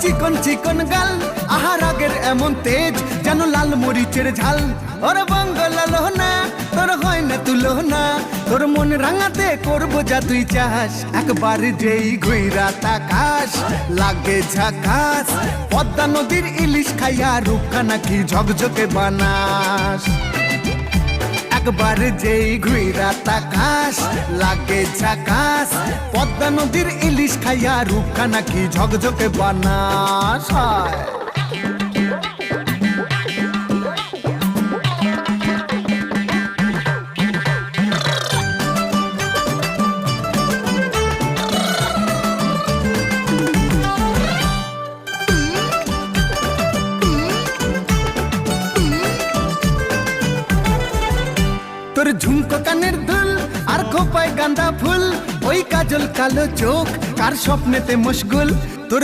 চিকন চিকন গাল, আহার আগের এমন তেজ যেন লাল মরিচের ঝাল। ওরে বঙ্গলালো না, তোর হয় না তুলনা, তোর মন রাঙাতে করবো যা তুই চাস। একবার যেই ঘুইরা তাকাস লাগে ঝাকাস, পদ্মা নদীর ইলিশ খাইয়া রূপখানা কি ঝকঝকে বানাস। একবার যেই ঘুইরা তাকাস লাগে ঝাকাস, পদ্মা নদীর ইলিশ খাইয়া রূপখানা কি ঝকঝকে বানাস। তোর ঝুমকো কানের দুল আর খোপায় গাঁদা ফুল, ওই কাজল কালো চোখ কার স্বপ্নেতে মশগুল। তোর